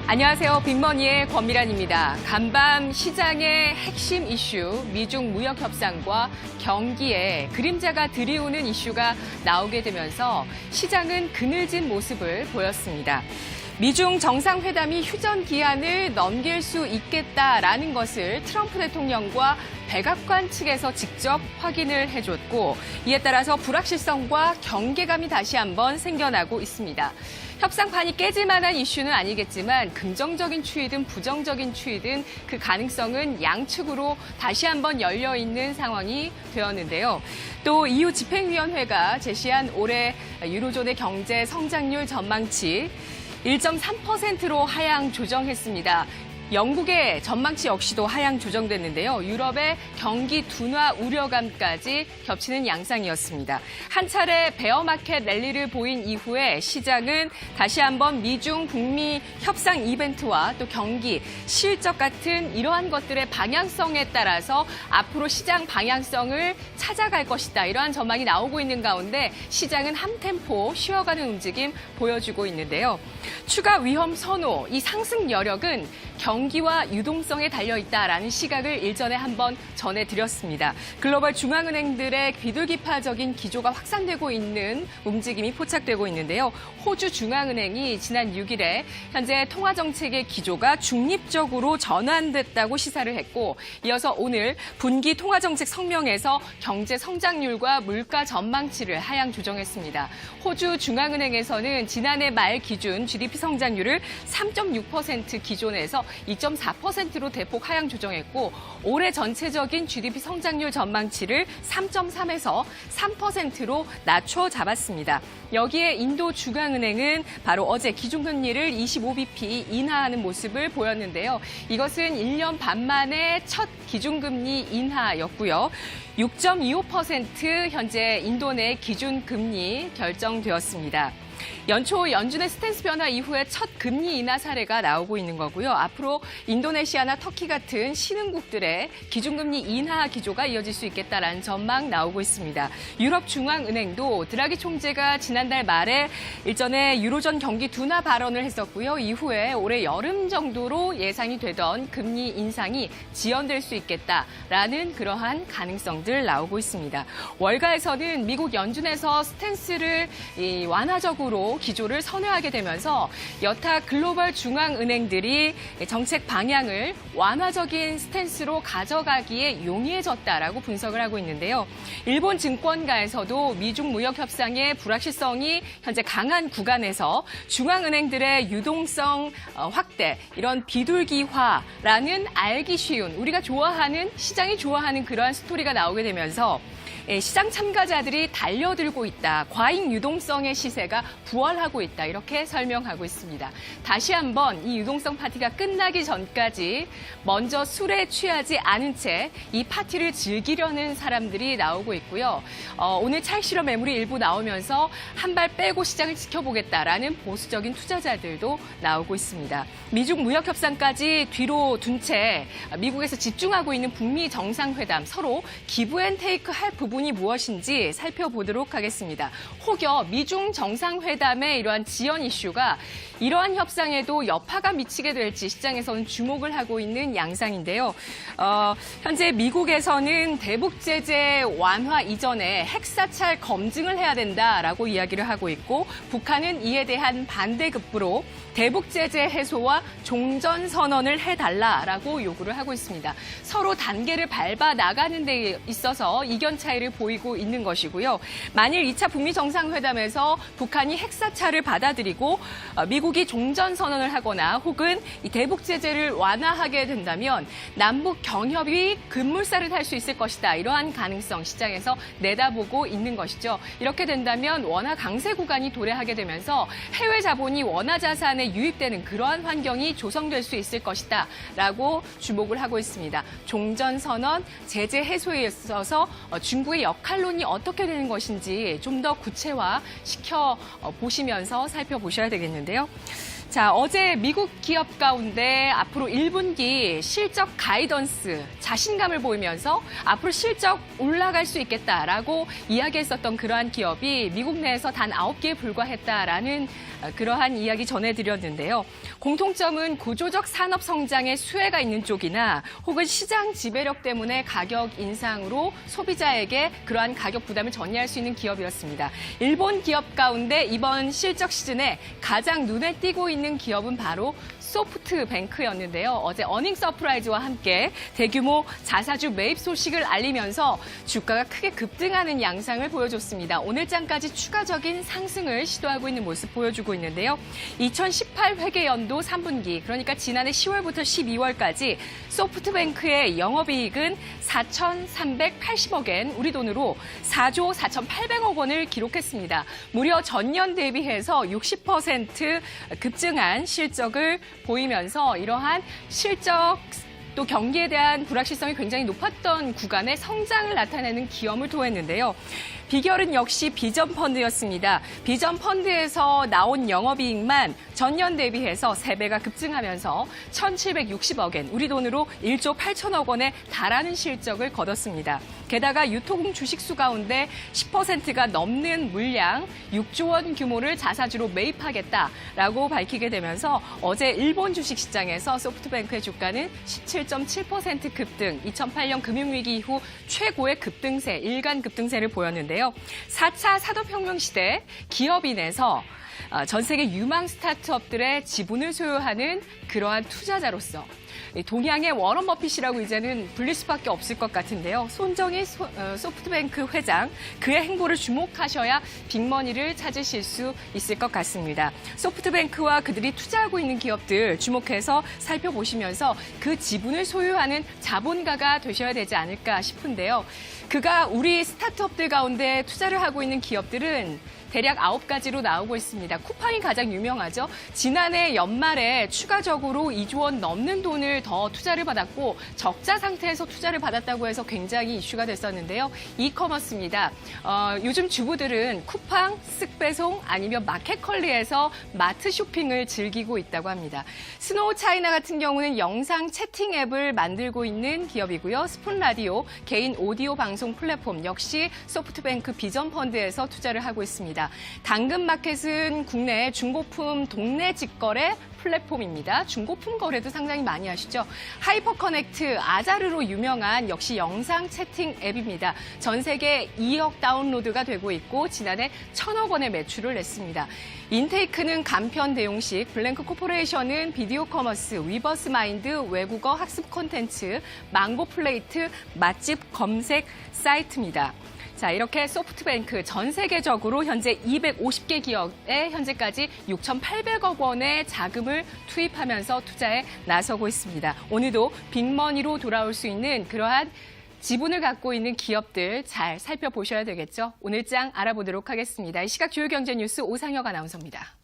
안녕하세요. 빅머니의 권미란입니다. 간밤 시장의 핵심 이슈, 미중 무역 협상과 경기에 그림자가 들이오는 이슈가 나오게 되면서 시장은 그늘진 모습을 보였습니다. 미중 정상회담이 휴전 기한을 넘길 수 있겠다라는 것을 트럼프 대통령과 백악관 측에서 직접 확인을 해줬고, 이에 따라서 불확실성과 경계감이 다시 한번 생겨나고 있습니다. 협상판이 깨질 만한 이슈는 아니겠지만 긍정적인 추이든 부정적인 추이든 그 가능성은 양측으로 다시 한번 열려있는 상황이 되었는데요. 또 EU 집행위원회가 제시한 올해 유로존의 경제 성장률 전망치 1.3%로 하향 조정했습니다. 영국의 전망치 역시도 하향 조정됐는데요. 유럽의 경기 둔화 우려감까지 겹치는 양상이었습니다. 한 차례 베어마켓 랠리를 보인 이후에 시장은 다시 한번 미중 북미 협상 이벤트와 또 경기, 실적 같은 이러한 것들의 방향성에 따라서 앞으로 시장 방향성을 찾아갈 것이다. 이러한 전망이 나오고 있는 가운데 시장은 한 템포 쉬어가는 움직임 보여주고 있는데요. 추가 위험 선호, 이 상승 여력은 경기와 유동성에 달려있다라는 시각을 일전에 한번 전해드렸습니다. 글로벌 중앙은행들의 비둘기파적인 기조가 확산되고 있는 움직임이 포착되고 있는데요. 호주 중앙은행이 지난 6일에 현재 통화정책의 기조가 중립적으로 전환됐다고 시사를 했고, 이어서 오늘 분기 통화정책 성명에서 경제 성장률과 물가 전망치를 하향 조정했습니다. 호주 중앙은행에서는 지난해 말 기준 GDP 성장률을 3.6% 기존에서 2.4%로 대폭 하향 조정했고, 올해 전체적인 GDP 성장률 전망치를 3.3에서 3%로 낮춰 잡았습니다. 여기에 인도 중앙은행은 바로 어제 기준금리를 25bp 인하하는 모습을 보였는데요. 이것은 1년 반 만에 첫 기준금리 인하였고요. 6.25% 현재 인도 내 기준금리 결정되었습니다. 연초 연준의 스탠스 변화 이후에 첫 금리 인하 사례가 나오고 있는 거고요. 앞으로 인도네시아나 터키 같은 신흥국들의 기준금리 인하 기조가 이어질 수 있겠다라는 전망 나오고 있습니다. 유럽중앙은행도 드라기 총재가 지난달 말에 일전에 유로존 경기 둔화 발언을 했었고요. 이후에 올해 여름 정도로 예상이 되던 금리 인상이 지연될 수 있겠다라는 그러한 가능성들 나오고 있습니다. 월가에서는 미국 연준에서 스탠스를 완화적으로 기조를 선회하게 되면서 여타 글로벌 중앙은행들이 정책 방향을 완화적인 스탠스로 가져가기에 용이해졌다라고 분석을 하고 있는데요. 일본 증권가에서도 미중 무역 협상의 불확실성이 현재 강한 구간에서 중앙은행들의 유동성 확대, 이런 비둘기화라는 알기 쉬운, 우리가 좋아하는, 시장이 좋아하는 그러한 스토리가 나오게 되면서 시장 참가자들이 달려들고 있다. 과잉 유동성의 시세가 부활하고 있다. 이렇게 설명하고 있습니다. 다시 한번 이 유동성 파티가 끝나기 전까지 먼저 술에 취하지 않은 채 이 파티를 즐기려는 사람들이 나오고 있고요. 오늘 차익 실현 매물이 일부 나오면서 한 발 빼고 시장을 지켜보겠다라는 보수적인 투자자들도 나오고 있습니다. 미중 무역 협상까지 뒤로 둔 채 미국에서 집중하고 있는 북미 정상회담, 서로 기브앤테이크 할 부분이 무엇인지 살펴보도록 하겠습니다. 혹여 미중 정상회담의 이러한 지연 이슈가 이러한 협상에도 여파가 미치게 될지 시장에서는 주목을 하고 있는 양상인데요. 현재 미국에서는 대북 제재 완화 이전에 핵사찰 검증을 해야 된다라고 이야기를 하고 있고, 북한은 이에 대한 반대급부로 대북 제재 해소와 종전 선언을 해달라라고 요구를 하고 있습니다. 서로 단계를 밟아 나가는 데 있어서 이견 차이를 보이고 있는 것이고요. 만일 2차 북미 정상회담에서 북한이 핵사찰을 받아들이고 미국이 종전 선언을 하거나 혹은 이 대북 제재를 완화하게 된다면 남북 경협이 급물살을 탈 수 있을 것이다. 이러한 가능성 시장에서 내다보고 있는 것이죠. 이렇게 된다면 원화 강세 구간이 도래하게 되면서 해외 자본이 원화 자산에 유입되는 그러한 환경이 조성될 수 있을 것이다. 라고 주목을 하고 있습니다. 종전 선언, 제재 해소에 있어서 중국의 역할론이 어떻게 되는 것인지 좀 더 구체화시켜 보시면서 살펴보셔야 되겠는데요. 자, 어제 미국 기업 가운데 앞으로 1분기 실적 가이던스, 자신감을 보이면서 앞으로 실적 올라갈 수 있겠다라고 이야기했었던 그러한 기업이 미국 내에서 단 9개에 불과했다라는 그러한 이야기 전해드렸는데요. 공통점은 구조적 산업 성장에 수혜가 있는 쪽이나 혹은 시장 지배력 때문에 가격 인상으로 소비자에게 그러한 가격 부담을 전이할 수 있는 기업이었습니다. 일본 기업 가운데 이번 실적 시즌에 가장 눈에 띄고 있는 기업은 바로 소프트뱅크였는데요. 어제 어닝 서프라이즈와 함께 대규모 자사주 매입 소식을 알리면서 주가가 크게 급등하는 양상을 보여줬습니다. 오늘장까지 추가적인 상승을 시도하고 있는 모습 보여주고 있는데요. 2018 회계연도 3분기, 그러니까 지난해 10월부터 12월까지 소프트뱅크의 영업이익은 4,380억 엔, 우리 돈으로 4조 4,800억 원을 기록했습니다. 무려 전년 대비해서 60% 급증한 실적을 보이면서 이러한 실적 또 경기에 대한 불확실성이 굉장히 높았던 구간의 성장을 나타내는 기염을 토했는데요. 비결은 역시 비전펀드였습니다. 비전펀드에서 나온 영업이익만 전년 대비해서 3배가 급증하면서 1,760억 엔, 우리 돈으로 1조 8천억 원에 달하는 실적을 거뒀습니다. 게다가 유통 주식수 가운데 10%가 넘는 물량 6조 원 규모를 자사주로 매입하겠다라고 밝히게 되면서 어제 일본 주식시장에서 소프트뱅크의 주가는 17.7% 급등, 2008년 금융위기 이후 최고의 급등세, 일간 급등세를 보였는데요. 4차 산업혁명 시대 기업인에서 전 세계 유망 스타트업들의 지분을 소유하는 그러한 투자자로서 동양의 워런 버핏이라고 이제는 불릴 수밖에 없을 것 같은데요. 손정희 소프트뱅크 회장, 그의 행보를 주목하셔야 빅머니를 찾으실 수 있을 것 같습니다. 소프트뱅크와 그들이 투자하고 있는 기업들 주목해서 살펴보시면서 그 지분을 소유하는 자본가가 되셔야 되지 않을까 싶은데요. 그가 우리 스타트업들 가운데 투자를 하고 있는 기업들은 대략 9가지로 나오고 있습니다. 쿠팡이 가장 유명하죠. 지난해 연말에 추가적으로 2조 원 넘는 돈을 더 투자를 받았고 적자 상태에서 투자를 받았다고 해서 굉장히 이슈가 됐었는데요. 이커머스입니다. 요즘 주부들은 쿠팡, 쓱배송 아니면 마켓컬리에서 마트 쇼핑을 즐기고 있다고 합니다. 스노우 차이나 같은 경우는 영상 채팅 앱을 만들고 있는 기업이고요. 스푼 라디오, 개인 오디오 방송 플랫폼 역시 소프트뱅크 비전펀드에서 투자를 하고 있습니다. 당근마켓은 국내 중고품 동네 직거래 플랫폼입니다. 중고품 거래도 상당히 많이 하시죠. 하이퍼커넥트, 아자르로 유명한 역시 영상 채팅 앱입니다. 전 세계 2억 다운로드가 되고 있고 지난해 1,000억 원의 매출을 냈습니다. 인테이크는 간편 대용식, 블랭크 코퍼레이션은 비디오 커머스, 위버스 마인드 외국어 학습 콘텐츠, 망고 플레이트 맛집 검색 사이트입니다. 자, 이렇게 소프트뱅크 전 세계적으로 현재 250개 기업에 현재까지 6,800억 원의 자금을 투입하면서 투자에 나서고 있습니다. 오늘도 빅머니로 돌아올 수 있는 그러한 지분을 갖고 있는 기업들 잘 살펴보셔야 되겠죠. 오늘장 알아보도록 하겠습니다. 이 시각 주요 경제 뉴스 오상혁 아나운서입니다.